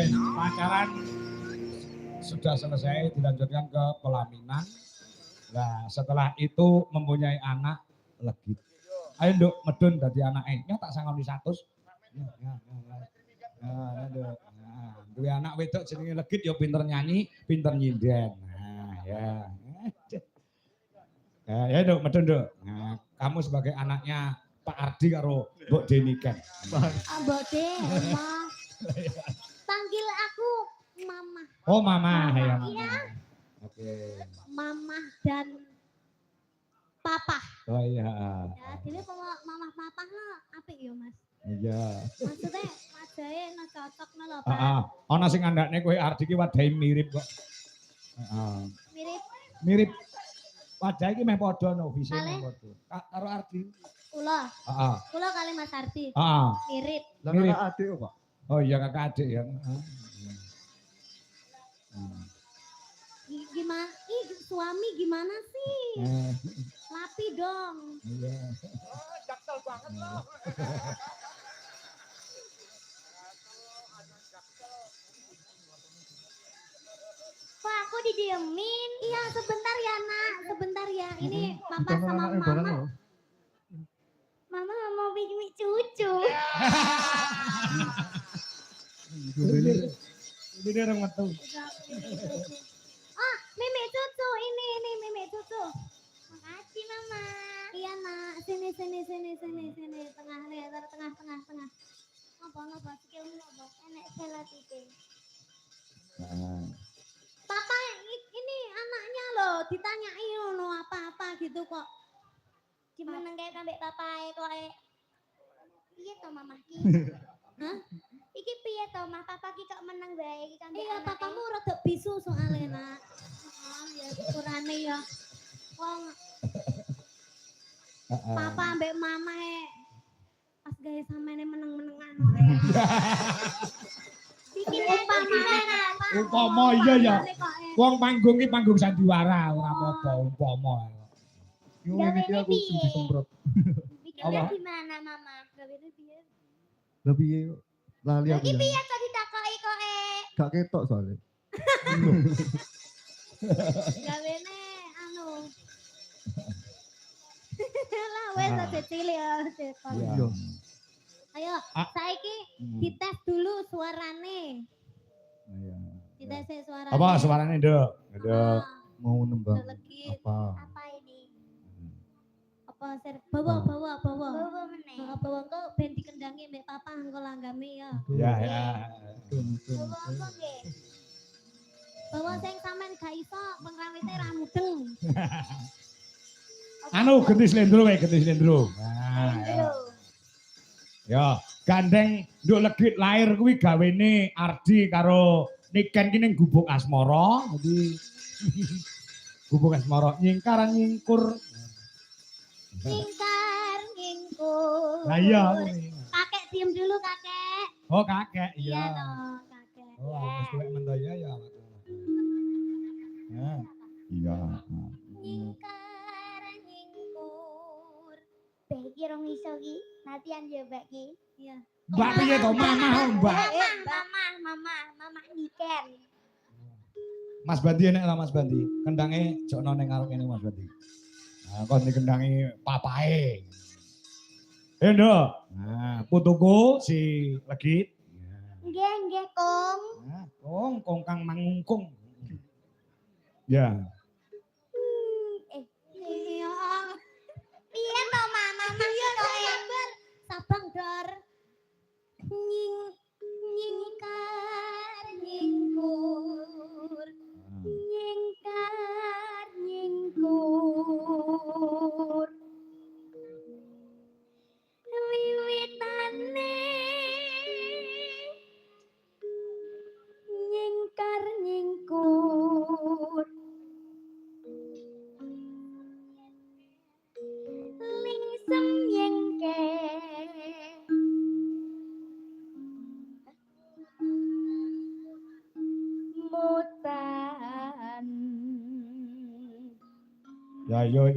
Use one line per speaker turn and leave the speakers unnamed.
pacaran sudah selesai dilanjutkan ke pelaminan. Nah, setelah itu mempunyai anak legit. Ayo nduk medun dadi anake. Ya tak sangoni 100. Ya. Nah, nduk. Nah, duwe anak wedok jenenge legit ya pinter nyanyi, pinter nyinden. Nah, ya. Ya nduk medun nduk. Nah, kamu sebagai anaknya Pak Ardi karo Mbok Deni Ken.
Mbok De, Mama. Panggil aku Mama.
Oh, Mama, ya Mama.
Iya.
Oke.
Mama dan Papa.
Oh iya.
Ya, dene Mama Papa lah apik ya, Mas.
Iya.
Maksudnya wadahe no cocokno lho, Pak.
Heeh. Ana sing ngandakne kowe Ardi ki wadahe mirip kok. Heeh.
Mirip
Mirip. Wadahe iki meh padha no, visine padha. Karo Ardi.
Kula.
Heeh.
Kula kali Mas Ardi.
Heeh.
Mirip.
Lah kakak adik kok.
Oh iya kakak adik ya.
Gimana? Suami gimana sih? Lapi dong.
Iya.
Jaksel banget loh.
Kok aku didiemin? Iya, sebentar ya, Nak. Sebentar ya. Ini Papa sama Mama. Mama mau bikin cucu.
Ini orang metu.
Oh, Mimi cucu ini Mimi cucu. Makasih Mama. Iya nak, sini. Tengah nih, tengah. Apa skillmu apa? Enek selatike. Papa ini anaknya loh, ditanyai loh apa-apa gitu kok. Gimana kayak kambek papae kok piye to Mama ki? Hah? Iki piye to Mah? Papa ki kok meneng bae iki kambek. Iya, papamu rada bisu soalnya, Nak. Oh, ya syukurane ya. Wong Papa ambek Mama pas gawe samene meneng-menengan. Bikin
Umpama iya ya. Wong panggung ki panggung sandiwara ora apa-apa umpama.
Yo iki aku sing disemprot.
Bikinnya gimana Mama? Gawene piye?
Lah piye lali aku.
Iki piye kok ditakoki kok
Gak ketok soalnya.
Gawene anu. Lah wes aja cilik ya.
Iya.
Ayo, saiki dites dulu suarane.
Iya.
Dites suarane.
Apa suarane, Nduk? Nduk.
Mau nembang apa?
Apa ini? Apa bawa meneh. Bawa engko ben dikendangi mbek papa engko langgame ya.
Ya.
Bawa apa nggih? Bawa sing sampean gak iso pengrawite ra mudeng.
Anu genti slendro wae, genti slendro. Nah, ya, gandeng nduk legit lahir kuwi gawene Ardi karo Niken ki ning Gubuk Asmara. Jadi Gubuk Asmara nyingkar nyingkur.
Nyingkur.
Lah iya.
Kakek diem dulu kakek.
Oh, kakek.
Iya dong, kakek.
Oh, wis kowe mendaya ya. Nah, iya.
Nyingkar nyingkur. Beh iki rong iso ki. Latihan ya, Mbak ki. Iya.
Mbak piye to, Mama, Mbak?
Mama Niken.
Mas Bandi enek lah Mas Bandi. Kendange jokno ning ngarep kene Mas Bandi. Nah, kon dikendangi papae. Nduk. Nah, putuku si Legit.
Nggih, Kong.
Nah, kong kang mangungkung. Ya.
Iya. Piye to, Mama? Sabang dor. Nyingkar nyingkur. Nyingkar nyingkur. Wiwitane nyingkar nyingkur. Lingsem yengke mutan.
Ya yo.